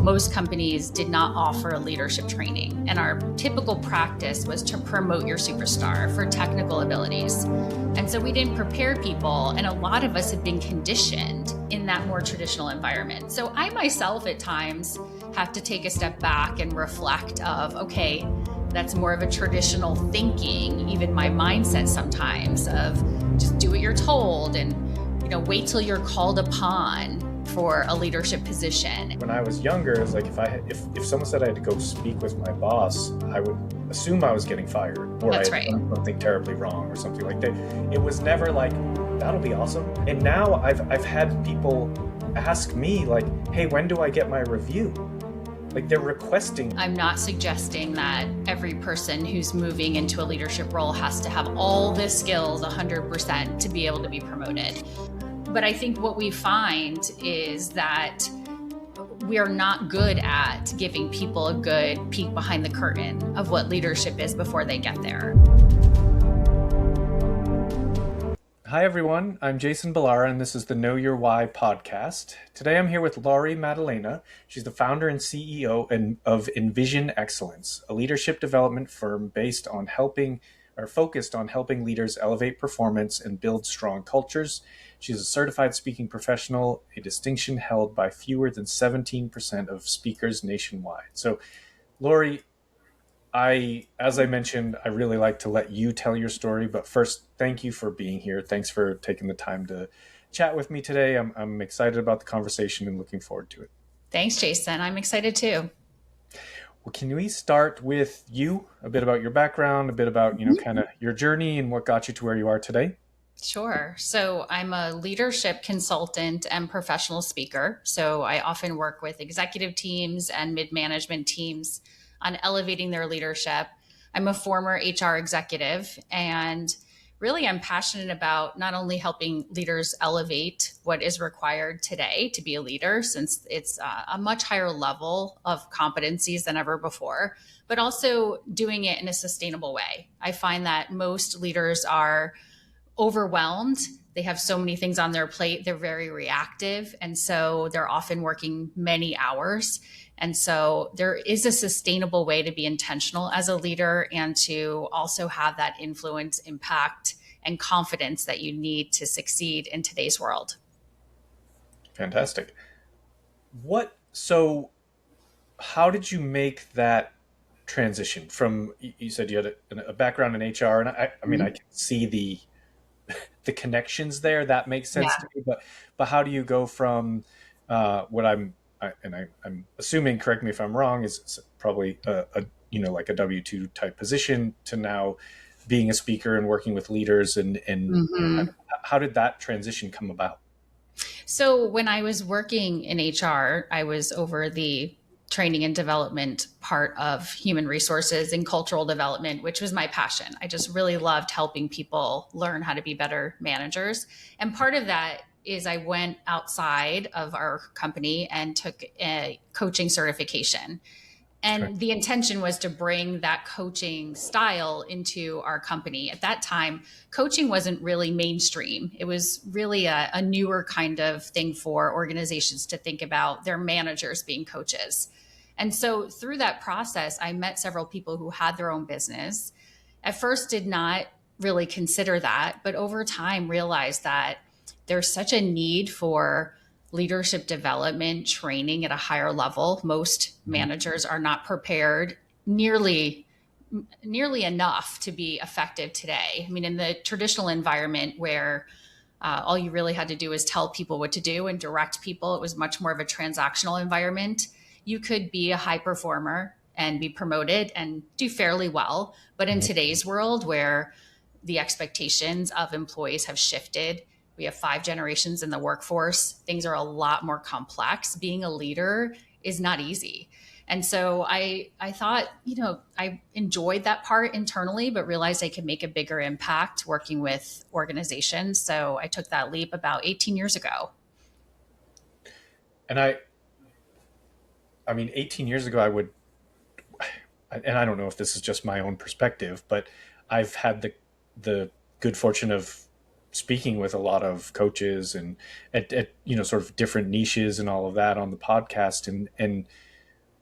most companies did not offer leadership training. And our typical practice was to promote your superstar for technical abilities. And so we didn't prepare people. And a lot of us have been conditioned in that more traditional environment. So I myself at times have to take a step back and reflect of, okay, that's more of a traditional thinking, even my mindset sometimes of just do what you're told and, wait till you're called upon for a leadership position. When I was younger, it was like if someone said I had to go speak with my boss, I would assume I was getting fired or I had done something terribly wrong or something like that. It was never like, that'll be awesome. And now I've had people ask me like, hey, when do I get my review? Like they're requesting. I'm not suggesting that every person who's moving into a leadership role has to have all the skills 100% to be able to be promoted. But I think what we find is that we are not good at giving people a good peek behind the curtain of what leadership is before they get there. Hi, everyone. I'm Jason Balara, and this is the Know Your Why podcast. Today, I'm here with Laurie Maddalena. She's the founder and CEO of Envision Excellence, a leadership development firm focused on helping leaders elevate performance and build strong cultures. She's a certified speaking professional, a distinction held by fewer than 17% of speakers nationwide. So, Laurie, as I mentioned, I really like to let you tell your story, but first, thank you for being here. Thanks for taking the time to chat with me today. I'm excited about the conversation and looking forward to it. Thanks, Jason. I'm excited too. Well, can we start with you, a bit about your background, a bit about, kind of your journey and what got you to where you are today? Sure. So I'm a leadership consultant and professional speaker. So I often work with executive teams and mid-management teams on elevating their leadership. I'm a former HR executive, and really I'm passionate about not only helping leaders elevate what is required today to be a leader, since it's a much higher level of competencies than ever before, but also doing it in a sustainable way. I find that most leaders are overwhelmed. They have so many things on their plate. They're very reactive. And so they're often working many hours. And so there is a sustainable way to be intentional as a leader and to also have that influence, impact, and confidence that you need to succeed in today's world. Fantastic. So how did you make that transition from, you said you had a background in HR, and I can see the connections there. That makes sense to me. But how do you go from what I'm assuming, correct me if I'm wrong, is probably like a W-2 type position to now being a speaker and working with leaders and how did that transition come about? So when I was working in HR, I was over the training and development part of human resources and cultural development, which was my passion. I just really loved helping people learn how to be better managers. And part of that is I went outside of our company and took a coaching certification. And the intention was to bring that coaching style into our company. At that time, coaching wasn't really mainstream. It was really a newer kind of thing for organizations to think about their managers being coaches. And so through that process, I met several people who had their own business. At first did not really consider that, but over time realized that there's such a need for leadership development training at a higher level. Most managers are not prepared nearly enough to be effective today. I mean, in the traditional environment where all you really had to do is tell people what to do and direct people, it was much more of a transactional environment. You could be a high performer and be promoted and do fairly well. But in today's world where the expectations of employees have shifted, we have 5 generations in the workforce, things are a lot more complex. Being a leader is not easy. And so I thought, I enjoyed that part internally, but realized I could make a bigger impact working with organizations. So I took that leap about 18 years ago. And I mean, 18 years ago, and I don't know if this is just my own perspective, but I've had the good fortune of speaking with a lot of coaches and at sort of different niches and all of that on the podcast. And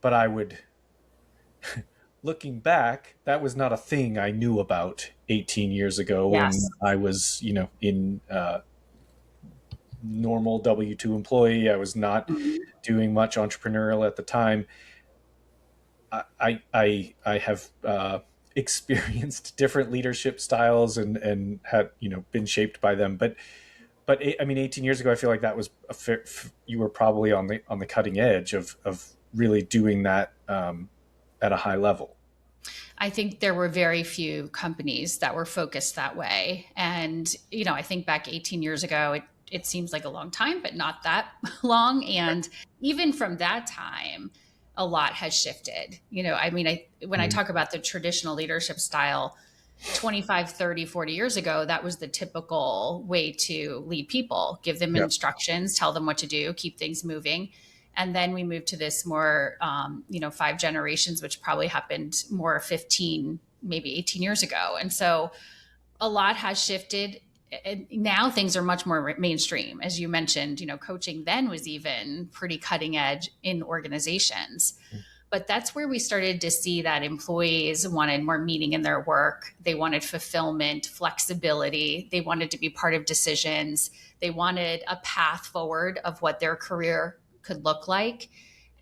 but I would, looking back, that was not a thing I knew about 18 years ago when Yes. I was, in normal W-2 employee. I was not Mhm. doing much entrepreneurial at the time. I have experienced different leadership styles and had been shaped by them. But I mean, 18 years ago, I feel like that was you were probably on the cutting edge of really doing that at a high level. I think there were very few companies that were focused that way. And, I think back 18 years ago, it seems like a long time, but not that long. And even from that time, a lot has shifted. I mean, when I Mm, talk about the traditional leadership style, 25, 30, 40 years ago, that was the typical way to lead people: give them yeah, instructions, tell them what to do, keep things moving. And then we moved to this more, five generations, which probably happened more 15, maybe 18 years ago. And so a lot has shifted. And now things are much more mainstream. As you mentioned, coaching then was even pretty cutting edge in organizations. But that's where we started to see that employees wanted more meaning in their work. They wanted fulfillment, flexibility. They wanted to be part of decisions. They wanted a path forward of what their career could look like.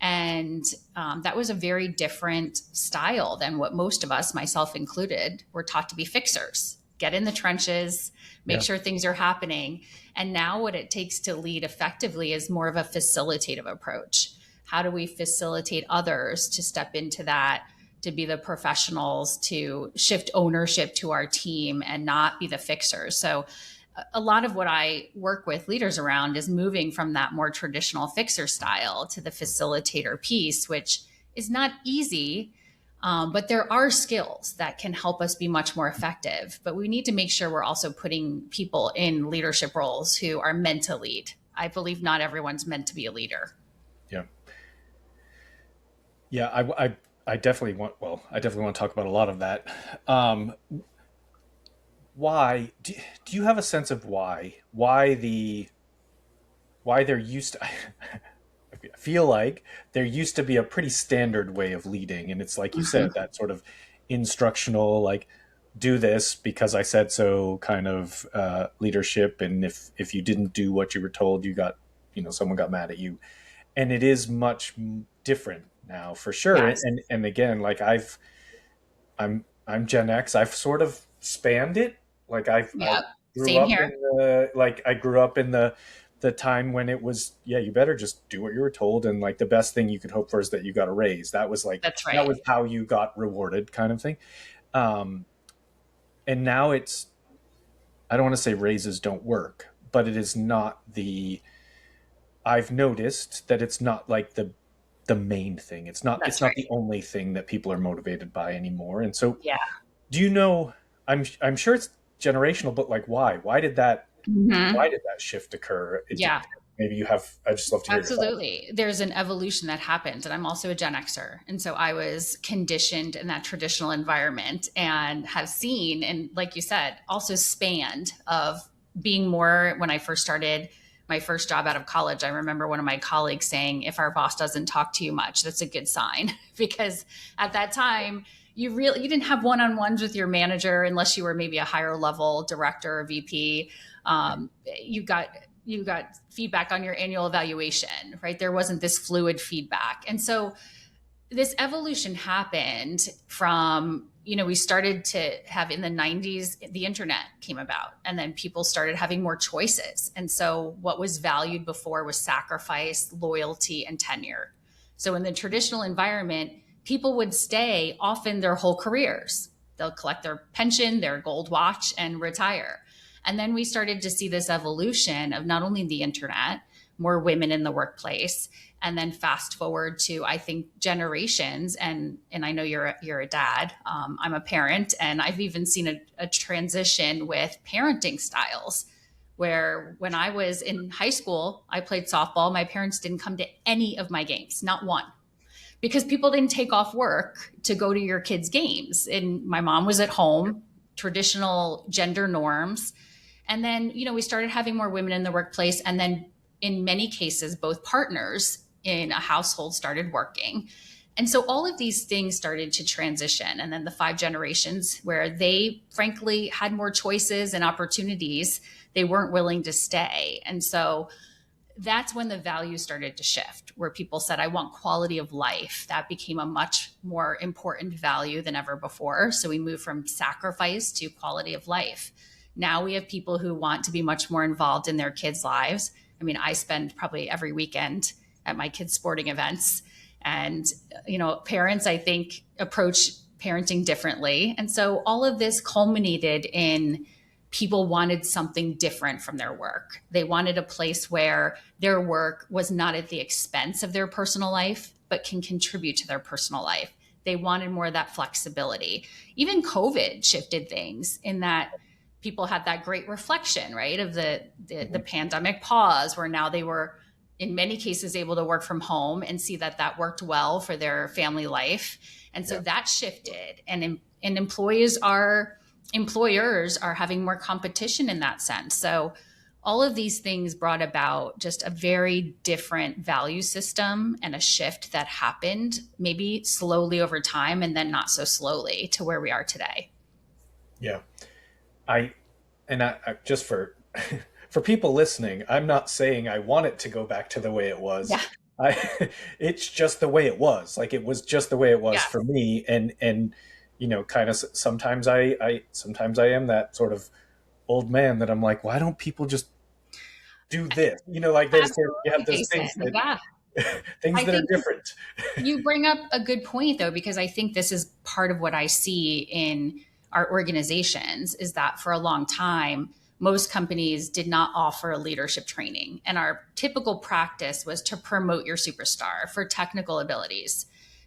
And that was a very different style than what most of us, myself included, were taught to be fixers. Get in the trenches, make yeah, sure things are happening. And now, what it takes to lead effectively is more of a facilitative approach. How do we facilitate others to step into that, to be the professionals, to shift ownership to our team and not be the fixers? So a lot of what I work with leaders around is moving from that more traditional fixer style to the facilitator piece, which is not easy. But there are skills that can help us be much more effective. But we need to make sure we're also putting people in leadership roles who are meant to lead. I believe not everyone's meant to be a leader. yeah, yeah. I definitely want. Well, I definitely want to talk about a lot of that. Um, why do you have a sense of why there used to I feel like there used to be a pretty standard way of leading, and it's like you said, Mhm. that sort of instructional, like do this because I said so kind of leadership, and if you didn't do what you were told, you got someone got mad at you, and it is much different now for sure. Yes. And again, like I'm Gen X. I've sort of spanned it. Like I Yeah. grew Same up here. in the time when it was, yeah, you better just do what you were told, and like the best thing you could hope for is that you got a raise. That was like That's that right. was how you got rewarded, kind of thing. Um, and now it's, I don't want to say raises don't work, but it is not the, I've noticed that it's not like the main thing. It's That's not right. the only thing that people are motivated by anymore. And so, Yeah. do you know? I'm sure it's generational, but like why? Why Hmm. did that shift occur? Yeah. Maybe you have. I just love to hear your thoughts. Absolutely. There's an evolution that happened. And I'm also a Gen Xer. And so I was conditioned in that traditional environment and have seen, and like you said, also spanned of being more. When I first started my first job out of college, I remember one of my colleagues saying, if our boss doesn't talk to you much, that's a good sign. Because at that time, you didn't have one-on-ones with your manager unless you were maybe a higher level director or VP. You got feedback on your annual evaluation, right? There wasn't this fluid feedback. And so this evolution happened from, we started to have in the 90s, the internet came about, and then people started having more choices. And so what was valued before was sacrifice, loyalty, and tenure. So in the traditional environment, people would stay often their whole careers. They'll collect their pension, their gold watch, and retire. And then we started to see this evolution of not only the internet, more women in the workplace, and then fast forward to, I think, generations. And I know you're a dad. I'm a parent, and I've even seen a transition with parenting styles. Where when I was in high school, I played softball. My parents didn't come to any of my games, not one, because people didn't take off work to go to your kids' games. And my mom was at home, traditional gender norms. And then, we started having more women in the workplace. And then, in many cases, both partners in a household started working. And so all of these things started to transition. And then the five generations where they frankly had more choices and opportunities, they weren't willing to stay. And so that's when the values started to shift, where people said, I want quality of life. That became a much more important value than ever before. So we moved from sacrifice to quality of life. Now we have people who want to be much more involved in their kids' lives. I mean, I spend probably every weekend at my kids' sporting events. And, parents, I think, approach parenting differently. And so all of this culminated in people wanted something different from their work. They wanted a place where their work was not at the expense of their personal life, but can contribute to their personal life. They wanted more of that flexibility. Even COVID shifted things in that people had that great reflection, right, of the pandemic pause, where now they were in many cases able to work from home and see that that worked well for their family life. And so that shifted, and employers are having more competition in that sense. So all of these things brought about just a very different value system and a shift that happened maybe slowly over time and then not so slowly to where we are today. Yeah. I just for for people listening, I'm not saying I want it to go back to the way it was. Yeah. It's just the way it was. Like it was just the way it was Yeah. for me. And kind of sometimes I am that sort of old man that I'm like, why don't people just do this? Like you have Absolutely, those Jason. Yeah. things I that are think different. you bring up a good point, though, because I think this is part of what I see in our organizations is that for a long time, most companies did not offer leadership training. And our typical practice was to promote your superstar for technical abilities.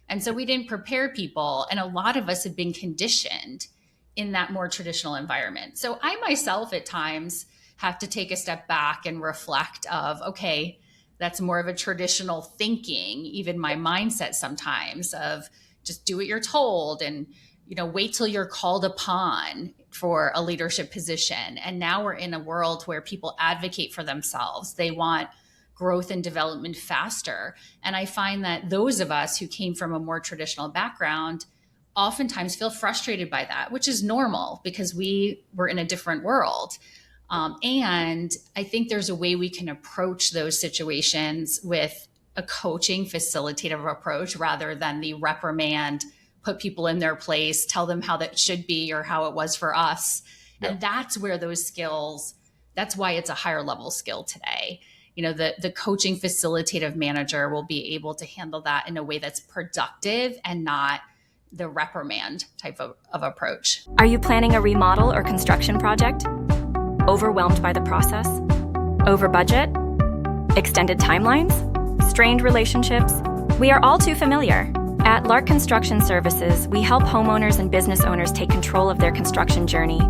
And so we didn't prepare people. And a lot of us have been conditioned in that more traditional environment. So I myself at times have to take a step back and reflect of, okay, that's more of a traditional thinking, even my mindset sometimes of just do what you're told and wait till you're called upon for a leadership position. And now we're in a world where people advocate for themselves. They want growth and development faster. And I find that those of us who came from a more traditional background oftentimes feel frustrated by that, which is normal because we were in a different world. And I think there's a way we can approach those situations with a coaching, facilitative approach rather than the reprimand, put people in their place, tell them how that should be or how it was for us. Yeah. And that's where those skills, that's why it's a higher level skill today. The coaching facilitative manager will be able to handle that in a way that's productive and not the reprimand type of approach. Are you planning a remodel or construction project? Overwhelmed by the process? Over budget? Extended timelines? Strained relationships? We are all too familiar. At Lark Construction Services, we help homeowners and business owners take control of their construction journey,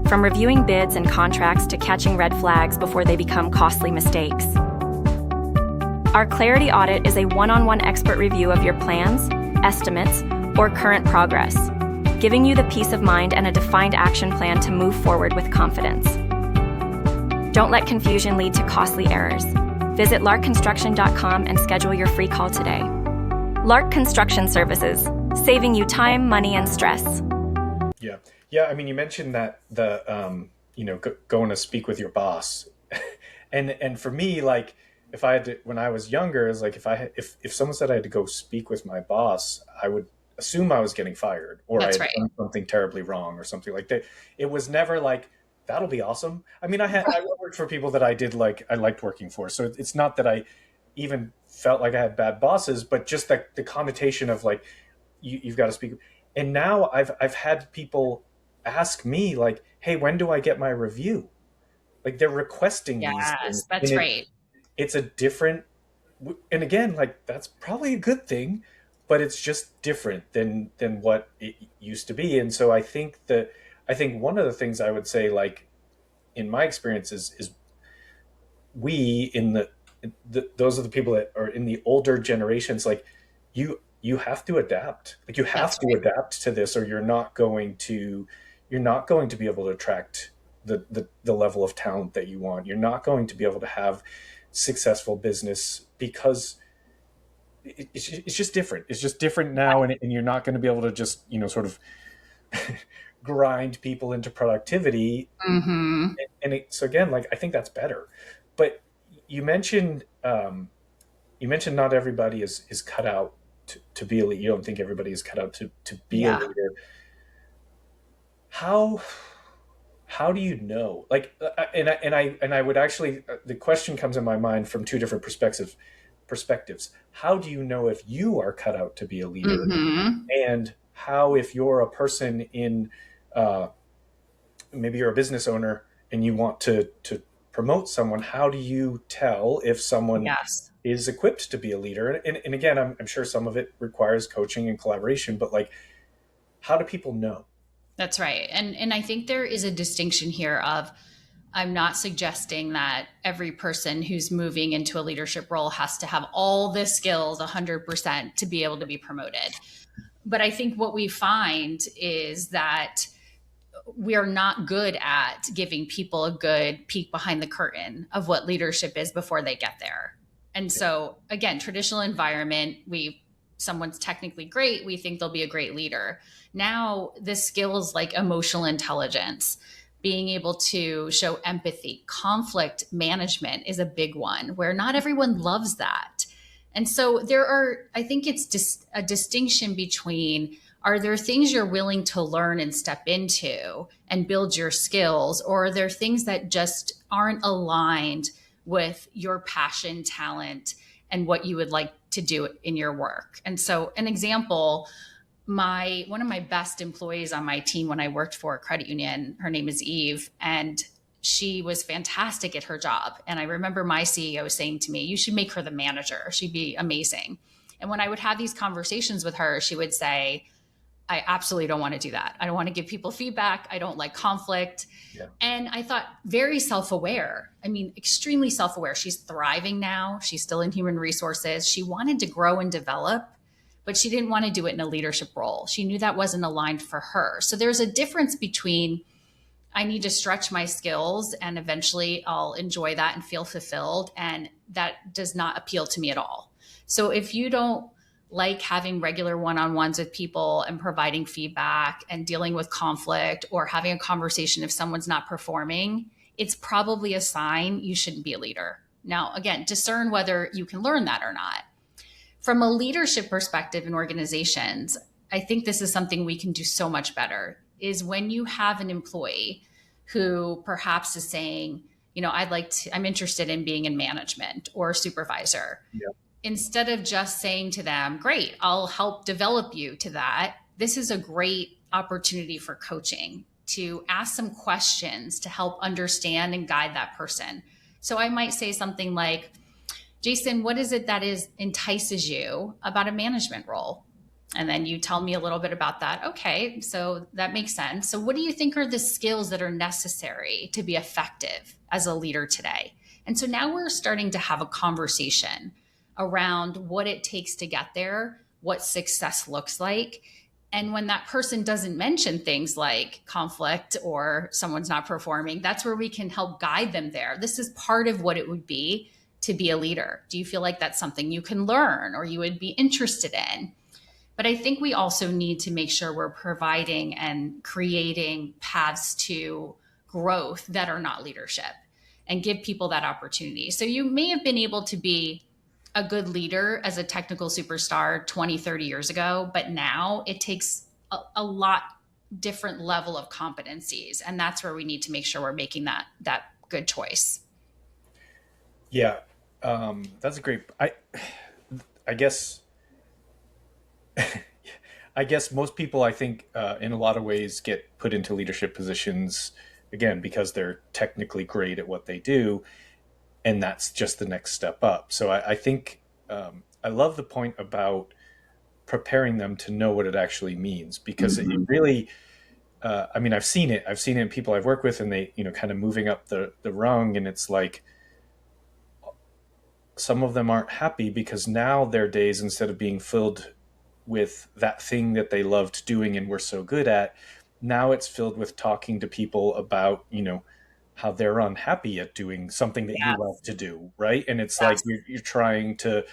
from reviewing bids and contracts to catching red flags before they become costly mistakes. Our Clarity Audit is a one-on-one expert review of your plans, estimates, or current progress, giving you the peace of mind and a defined action plan to move forward with confidence. Don't let confusion lead to costly errors. Visit larkconstruction.com and schedule your free call today. Lark Construction Services, saving you time, money, and stress. Yeah. Yeah. I mean, you mentioned that going to speak with your boss. and for me, like if I had to, when I was younger, it's like if someone said I had to go speak with my boss, I would assume I was getting fired or I had done something terribly wrong or something like that. It was never like, that'll be awesome. I mean, I worked for people that I liked working for. So it's not that I even felt like I had bad bosses, but just that the connotation of like, you've got to speak. And now I've had people ask me like, hey, when do I get my review? Like they're requesting these things. Yes, that's right. It's a different, and again, like that's probably a good thing, but it's just different than what it used to be. And so I think one of the things I would say, like in my experience, is we in those are the people that are in the older generations. Like you have to adapt. Like you have to adapt to this, or you're not going to be able to attract the level of talent that you want. You're not going to be able to have successful business because it's just different. It's just different now, and you're not going to be able to just sort of grind people into productivity. Mm-hmm. So again, like I think that's better. But you mentioned not everybody is cut out to be a leader. You don't think everybody is cut out to be a Yeah. leader. How how do you know? Like, and I would actually, the question comes in my mind from two different perspectives. How do you know if you are cut out to be a leader, Mm-hmm. and how, if you're a person in, uh, maybe you're a business owner and you want to promote someone, how do you tell if someone Yes. is equipped to be a leader? And again, I'm sure some of it requires coaching and collaboration, but like, how do people know? That's right. And I think there is a distinction here of I'm not suggesting that every person who's moving into a leadership role has to have all the skills 100% to be able to be promoted. But I think what we find is that we're not good at giving people a good peek behind the curtain of what leadership is before they get there. And so again, traditional environment, someone's technically great, we think they'll be a great leader. Now the skills like emotional intelligence, being able to show empathy, conflict management is a big one where not everyone loves that. And so I think it's just a distinction between, are there things you're willing to learn and step into and build your skills, or are there things that just aren't aligned with your passion, talent, and what you would like to do in your work? And so, an example, one of my best employees on my team when I worked for a credit union, her name is Eve, and she was fantastic at her job. And I remember my CEO saying to me, "You should make her the manager. She'd be amazing." And when I would have these conversations with her, she would say, "I absolutely don't want to do that. I don't want to give people feedback. I don't like conflict." Yeah. And I thought, very self aware. I mean, extremely self aware. She's thriving now. She's still in human resources. She wanted to grow and develop, but she didn't want to do it in a leadership role. She knew that wasn't aligned for her. So there's a difference between, I need to stretch my skills and eventually I'll enjoy that and feel fulfilled. And that does not appeal to me at all. So if you don't like having regular one-on-ones with people and providing feedback and dealing with conflict or having a conversation if someone's not performing, it's probably a sign you shouldn't be a leader. Now, again, discern whether you can learn that or not. From a leadership perspective in organizations, I think this is something we can do so much better, is when you have an employee who perhaps is saying, I'm interested in being in management or supervisor. Yeah. Instead of just saying to them, "Great, I'll help develop you to that," this is a great opportunity for coaching, to ask some questions to help understand and guide that person. So I might say something like, "Jason, what is it that entices you about a management role?" And then you tell me a little bit about that. Okay, so that makes sense. So what do you think are the skills that are necessary to be effective as a leader today? And so now we're starting to have a conversation around what it takes to get there, what success looks like. And when that person doesn't mention things like conflict or someone's not performing, that's where we can help guide them there. This is part of what it would be to be a leader. Do you feel like that's something you can learn or you would be interested in? But I think we also need to make sure we're providing and creating paths to growth that are not leadership and give people that opportunity. So you may have been able to be a good leader as a technical superstar 20, 30 years ago, but now it takes a lot different level of competencies. And that's where we need to make sure we're making that good choice. Yeah. That's a great, I guess, I guess most people, I think, in a lot of ways, get put into leadership positions again because they're technically great at what they do, and that's just the next step up. So I think I love the point about preparing them to know what it actually means, because it really, I mean, I've seen it. I've seen it in people I've worked with, and they, kind of moving up the rung, and it's like some of them aren't happy because now their days, instead of being filled with that thing that they loved doing and were so good at, now it's filled with talking to people about, how they're unhappy at doing something that you Yes. love to do, right? And it's like Yes. you're trying to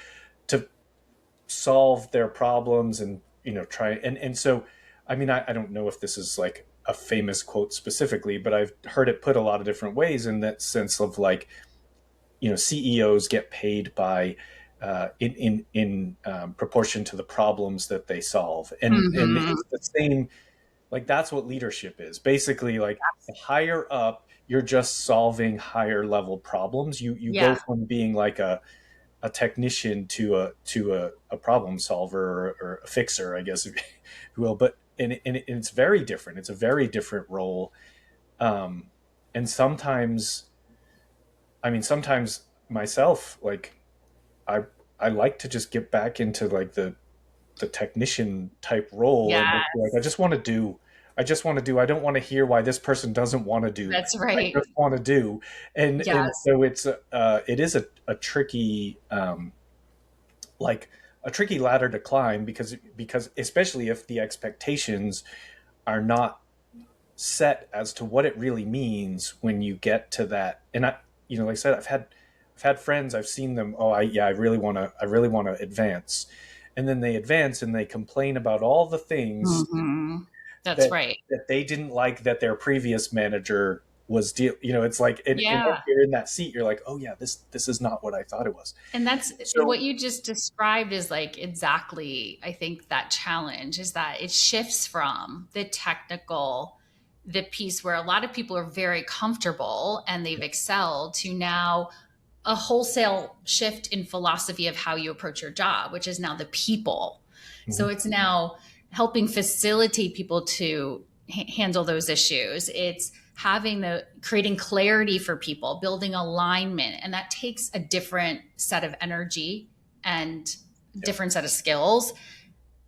solve their problems and try and so I mean I don't know if this is like a famous quote specifically, but I've heard it put a lot of different ways in that sense of like CEOs get paid by in proportion to the problems that they solve, and Hmm. it's the same. Like that's what leadership is basically. Like the higher up, you're just solving higher level problems. You go Yeah. from being like a technician to a problem solver or a fixer, I guess, if you will. But and it's very different. It's a very different role. Um, and sometimes, I mean, sometimes myself, like I I like to just get back into like the technician type role and Yeah. like I just want to do. I don't want to hear why this person doesn't want to do. That's I right. just want to do. And Yes. so it is a tricky like a tricky ladder to climb because especially if the expectations are not set as to what it really means when you get to that. And I like I said, I've had friends, I've seen them, oh I really want to advance. And then they advance and they complain about all the things Hmm. That's that right. that they didn't like that their previous manager was it's like and once Yeah. you're in that seat you're like, oh yeah, this is not what I thought it was. And that's So what you just described is like exactly, I think, that challenge is that it shifts from the technical, the piece where a lot of people are very comfortable and they've excelled to now a wholesale shift in philosophy of how you approach your job, which is now the people. So mhm, it's now helping facilitate people to handle those issues. It's having the creating clarity for people, building alignment, and that takes a different set of energy and yeah, different set of skills,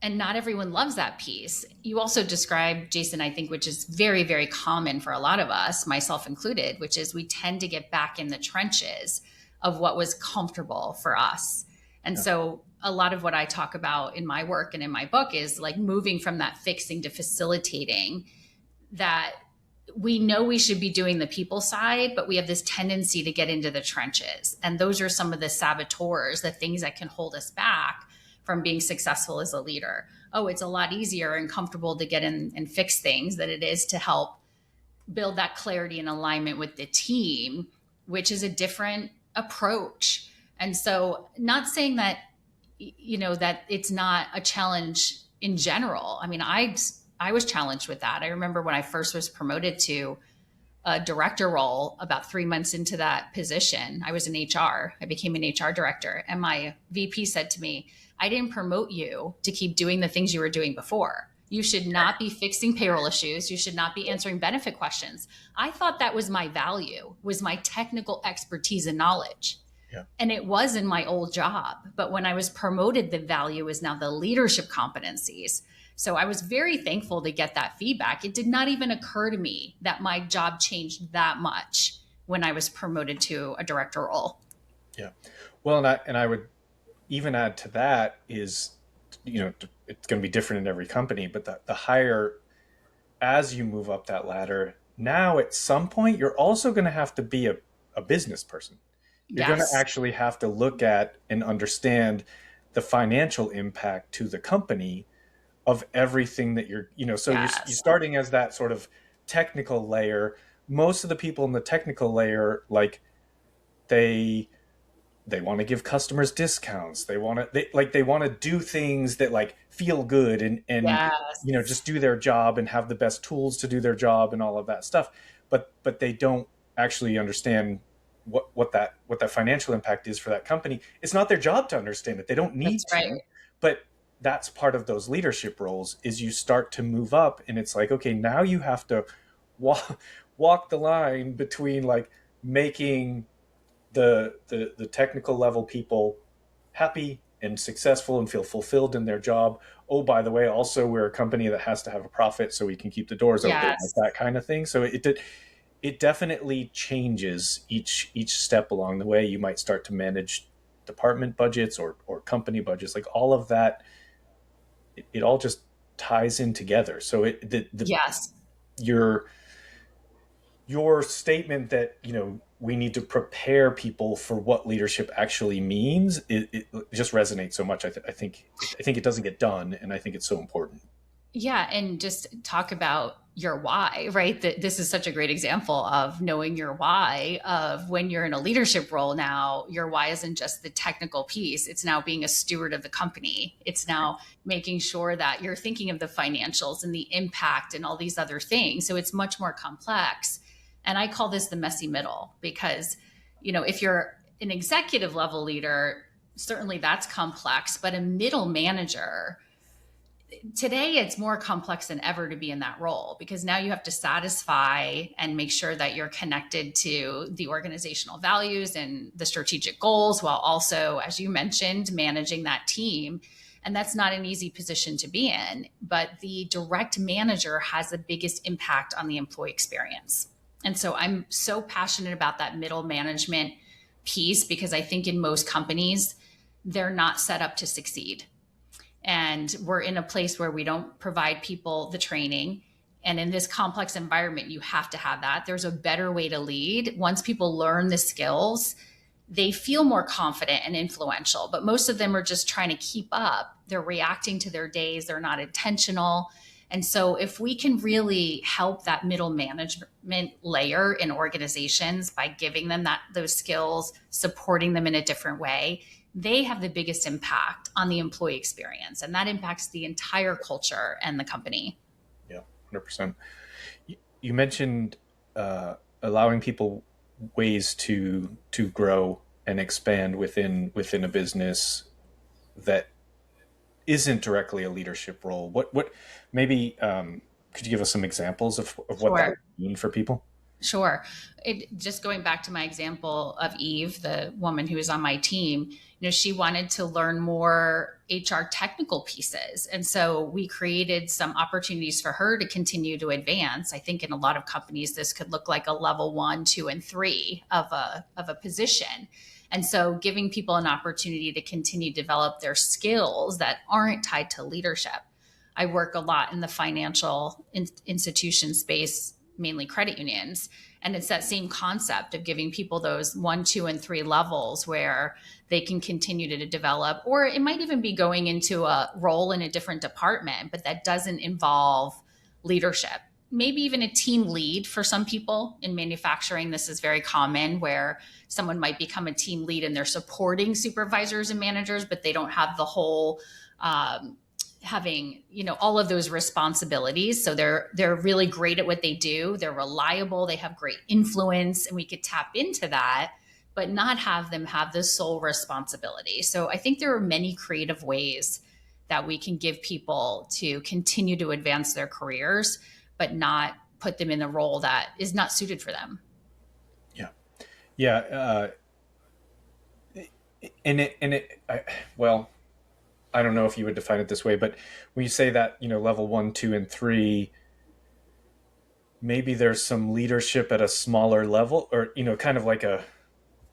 and not everyone loves that piece. You also described, Jason, I think, which is very, very common for a lot of us, myself included, which is we tend to get back in the trenches of what was comfortable for us. And yeah, so a lot of what I talk about in my work and in my book is like moving from that fixing to facilitating, that we know we should be doing the people side, but we have this tendency to get into the trenches. And those are some of the saboteurs, the things that can hold us back from being successful as a leader. Oh, it's a lot easier and comfortable to get in and fix things than it is to help build that clarity and alignment with the team, which is a different approach. And so, not saying that that it's not a challenge in general. I mean, I was challenged with that. I remember when I first was promoted to a director role, about 3 months into that position, I was in HR. I became an HR director, and my VP said to me, I didn't promote you to keep doing the things you were doing before. You should not be fixing payroll issues. You should not be answering benefit questions. I thought that was my value, was my technical expertise and knowledge. yeah. And it was in my old job. But when I was promoted, the value is now the leadership competencies. So I was very thankful to get that feedback. It did not even occur to me that my job changed that much when I was promoted to a director role. Yeah. Well, and I would even add to that is, it's going to be different in every company, but the higher, as you move up that ladder, now at some point, you're also going to have to be a business person. You're going to Yes. actually have to look at and understand the financial impact to the company of everything that so you're Yes. starting as that sort of technical layer. Most of the people in the technical layer, like they they want to give customers discounts. They want to do things that like feel good and Yes. just do their job and have the best tools to do their job and all of that stuff. But they don't actually understand what that financial impact is for that company. It's not their job to understand it. They don't need That's right. to. But that's part of those leadership roles is you start to move up and it's like, okay, now you have to walk the line between like making the technical level people happy and successful and feel fulfilled in their job. Oh, by the way, also we're a company that has to have a profit so we can keep the doors open, like Yes. that kind of thing. So it definitely changes each step along the way. You might start to manage department budgets or company budgets, like all of that. It all just ties in together. So it the Yes. your your statement that we need to prepare people for what leadership actually means, it just resonates so much. I think it doesn't get done, and I think it's so important. Yeah, and just talk about your why, right? This is such a great example of knowing your why. Of when you're in a leadership role now, your why isn't just the technical piece. It's now being a steward of the company. It's now making sure that you're thinking of the financials and the impact and all these other things. So it's much more complex. And I call this the messy middle because, if you're an executive level leader, certainly that's complex, but a middle manager, today it's more complex than ever to be in that role because now you have to satisfy and make sure that you're connected to the organizational values and the strategic goals while also, as you mentioned, managing that team. And that's not an easy position to be in, but the direct manager has the biggest impact on the employee experience. And so I'm so passionate about that middle management piece because I think in most companies they're not set up to succeed, and we're in a place where we don't provide people the training. And in this complex environment, you have to have that. There's a better way to lead. Once people learn the skills, they feel more confident and influential, but most of them are just trying to keep up. They're reacting to their days. They're not intentional. And so if we can really help that middle management layer in organizations by giving them those skills, supporting them in a different way, they have the biggest impact on the employee experience. And that impacts the entire culture and the company. Yeah, 100%. You mentioned allowing people ways to grow and expand within a business that isn't directly a leadership role. What maybe could you give us some examples of what that Sure. would mean for people? Sure. Just going back to my example of Eve, the woman who was on my team, she wanted to learn more HR technical pieces. And so we created some opportunities for her to continue to advance. I think in a lot of companies, this could look like a level 1, 2, and 3 of a position. And so giving people an opportunity to continue to develop their skills that aren't tied to leadership. I work a lot in the financial institution space, mainly credit unions. And it's that same concept of giving people those 1, 2, and 3 levels where they can continue to develop, or it might even be going into a role in a different department, but that doesn't involve leadership. Maybe even a team lead for some people in manufacturing. This is very common where someone might become a team lead and they're supporting supervisors and managers, but they don't have the whole having all of those responsibilities. So they're really great at what they do. They're reliable. They have great influence, and we could tap into that, but not have them have the sole responsibility. So I think there are many creative ways that we can give people to continue to advance their careers, but not put them in a role that is not suited for them. Yeah, yeah, well, I don't know if you would define it this way, but when you say that, level 1, 2, and 3, maybe there's some leadership at a smaller level, or kind of like a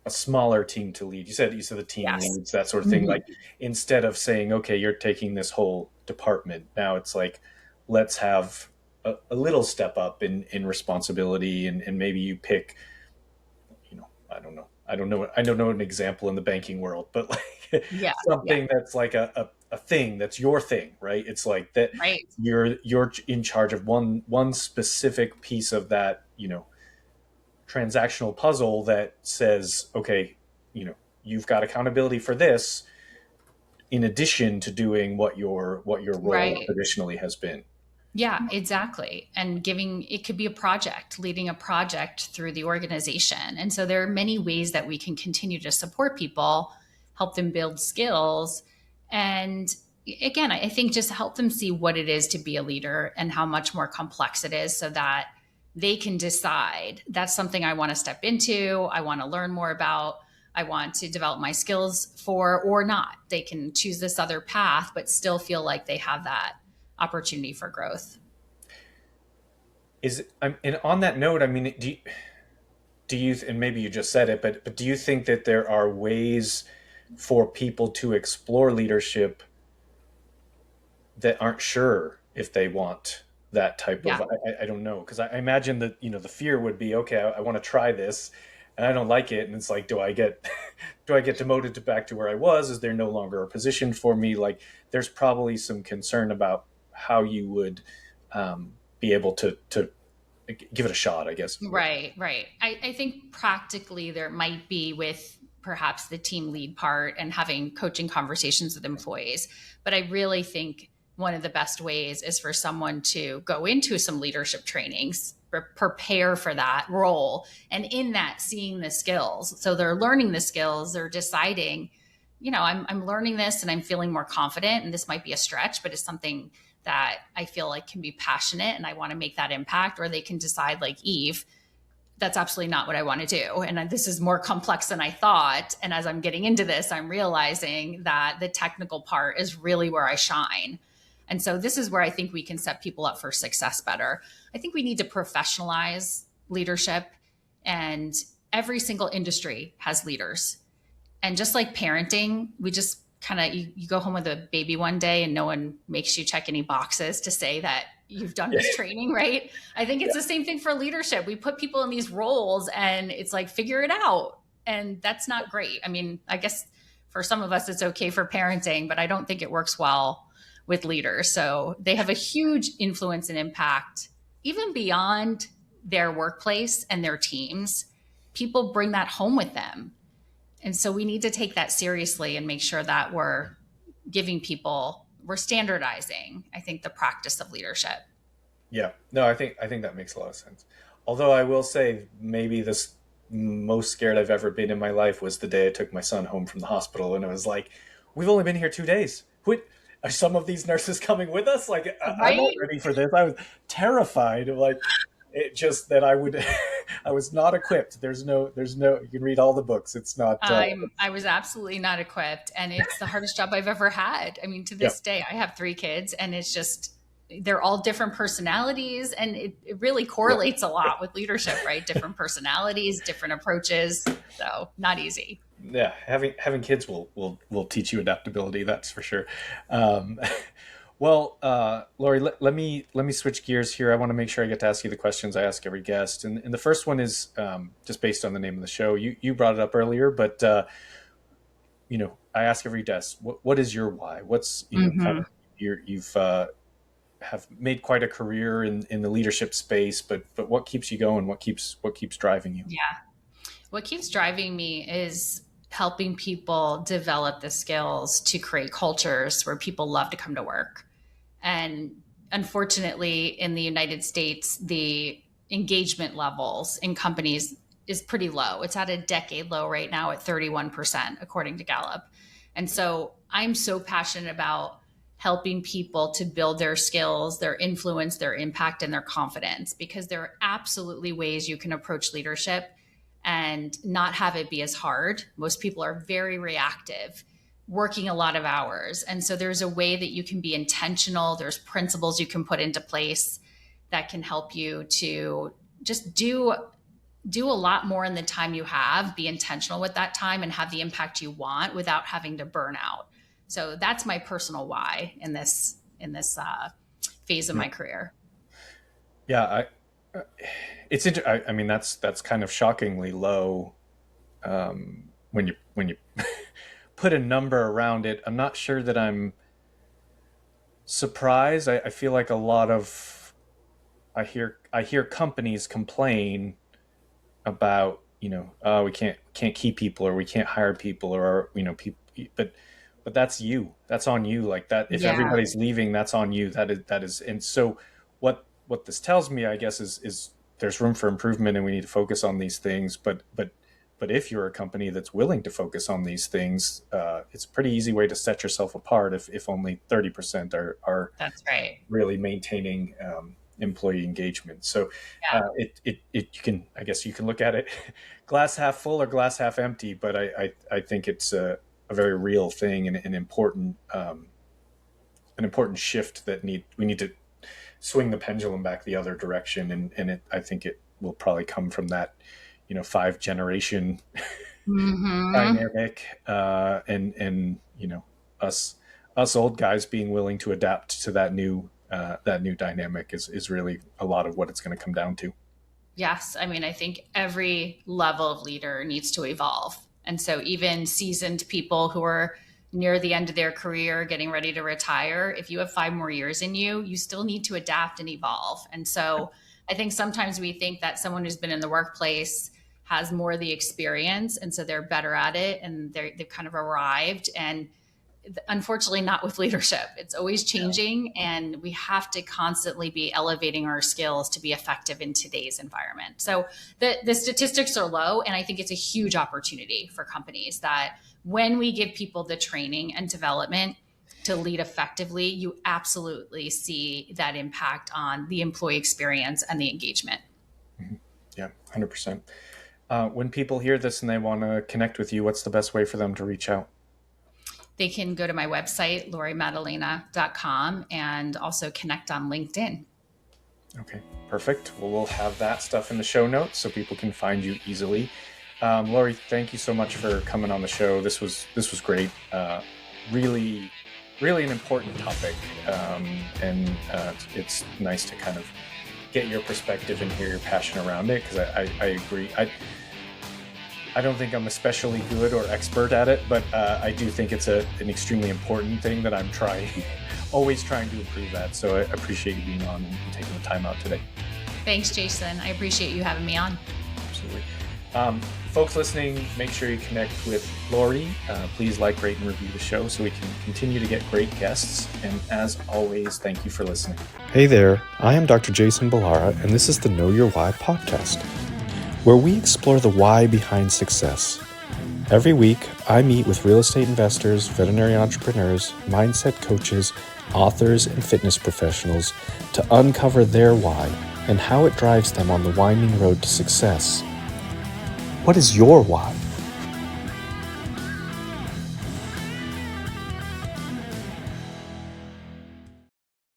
smaller team to lead. You said the team Yes. leads, that sort of thing. Mhm. Like, instead of saying, okay, you're taking this whole department, now it's like, let's have a little step up in responsibility, and maybe you pick, I don't know an example in the banking world, but like Yeah. Yeah. something that's like a thing that's your thing, right? It's like that Right. you're in charge of one specific piece of that, transactional puzzle that says, okay, you've got accountability for this in addition to doing what your role Right. traditionally has been. Yeah, exactly. And it could be a project, leading a project through the organization. And so there are many ways that we can continue to support people, help them build skills. And again, I think just help them see what it is to be a leader and how much more complex it is so that they can decide that's something I want to step into, I want to learn more about, I want to develop my skills for, or not. They can choose this other path, but still feel like they have that opportunity for growth. And on that note, I mean, do you, and maybe you just said it, but do you think that there are ways for people to explore leadership that aren't sure if they want that type Yeah. of, I don't know, because I imagine that, the fear would be, okay, I want to try this. and I don't like it. And it's like, do I get do I get demoted to back to where I was? Is there no longer a position for me? Like, there's probably some concern about how you would be able to give it a shot, I guess. Right, right. I think practically there might be with perhaps the team lead part and having coaching conversations with employees. But I really think one of the best ways is for someone to go into some leadership trainings, prepare for that role, and in that, seeing the skills. So they're learning the skills, they're deciding, I'm learning this and I'm feeling more confident. And this might be a stretch, but it's something that I feel like can be passionate and I want to make that impact. Or they can decide, like Eve, that's absolutely not what I want to do. And this is more complex than I thought. And as I'm getting into this, I'm realizing that the technical part is really where I shine. And so this is where I think we can set people up for success better. I think we need to professionalize leadership, and every single industry has leaders. And just like parenting, we just kind of, you go home with a baby one day and no one makes you check any boxes to say that you've done this training, right? I think it's the same thing for leadership. We put people in these roles and it's like, figure it out. And that's not great. I mean, I guess for some of us, it's okay for parenting, but I don't think it works well with leaders. So they have a huge influence and impact, even beyond their workplace and their teams. People bring that home with them. And so we need to take that seriously and make sure that we're standardizing, I think, the practice of leadership. Yeah, no, I think that makes a lot of sense. Although I will say, maybe the most scared I've ever been in my life was the day I took my son home from the hospital, and it was like, we've only been here 2 days. Are some of these nurses coming with us? Like, I'm not ready for this. I was terrified of, like, it just that I would, I was not equipped. There's no, you can read all the books. It's not, I was absolutely not equipped, and it's the hardest job I've ever had. I mean, to this day, I have 3 kids, and it's just, they're all different personalities, and it really correlates a lot with leadership, right? Different personalities, different approaches. So not easy. Yeah. Having kids will teach you adaptability. That's for sure. Well, Laurie, let me switch gears here. I want to make sure I get to ask you the questions I ask every guest, and the first one is just based on the name of the show. You brought it up earlier, but I ask every guest, what is your why? What's kind of you've have made quite a career in the leadership space, but what keeps you going? What keeps driving you? Yeah, what keeps driving me is helping people develop the skills to create cultures where people love to come to work. And unfortunately, in the United States, the engagement levels in companies is pretty low. It's at a decade low right now at 31%, according to Gallup. And so I'm so passionate about helping people to build their skills, their influence, their impact, and their confidence, because there are absolutely ways you can approach leadership and not have it be as hard. Most people are very reactive, working a lot of hours. And so there's a way that you can be intentional. There's principles you can put into place that can help you to just do a lot more in the time you have, be intentional with that time, and have the impact you want without having to burn out. So that's my personal why in this phase of my career. Yeah, it's I mean, that's kind of shockingly low when you put a number around it. I'm not sure that I'm surprised. I feel like a lot of I hear companies complain about we can't keep people, or we can't hire people, or people, but that's you. That's on you. Like that, if everybody's leaving, that's on you. That is. And so what this tells me, I guess, is there's room for improvement, and we need to focus on these things. But if you're a company that's willing to focus on these things, it's a pretty easy way to set yourself apart if only 30% are That's right. really maintaining employee engagement. So you can, I guess you can look at it glass half full or glass half empty, but I think it's a very real thing, and an important shift that we need to swing the pendulum back the other direction. And I think it will probably come from that, 5 generation dynamic, and us old guys being willing to adapt to that new dynamic is really a lot of what it's going to come down to. Yes. I mean, I think every level of leader needs to evolve. And so even seasoned people who are near the end of their career, getting ready to retire, if you have 5 more years in you, you still need to adapt and evolve. And so I think sometimes we think that someone who's been in the workplace has more of the experience. And so they're better at it and they've kind of arrived. And unfortunately not with leadership. It's always changing, and we have to constantly be elevating our skills to be effective in today's environment. So the statistics are low, and I think it's a huge opportunity for companies that when we give people the training and development to lead effectively, you absolutely see that impact on the employee experience and the engagement. Yeah, 100%. When people hear this and they want to connect with you, what's the best way for them to reach out? They can go to my website, lauriemaddalena.com, and also connect on LinkedIn. Okay, perfect. Well, we'll have that stuff in the show notes so people can find you easily. Laurie, thank you so much for coming on the show. This was great. Really an important topic, and it's nice to kind of get your perspective and hear your passion around it, because I agree. I don't think I'm especially good or expert at it, but I do think it's an extremely important thing that I'm always trying to improve at. So I appreciate you being on and taking the time out today. Thanks, Jason. I appreciate you having me on. Absolutely. Folks listening, make sure you connect with Laurie. Please like, rate, and review the show so we can continue to get great guests. And as always, thank you for listening. Hey there, I am Dr. Jason Balara, and this is the Know Your Why podcast, where we explore the why behind success. Every week, I meet with real estate investors, veterinary entrepreneurs, mindset coaches, authors, and fitness professionals to uncover their why and how it drives them on the winding road to success. What is your why?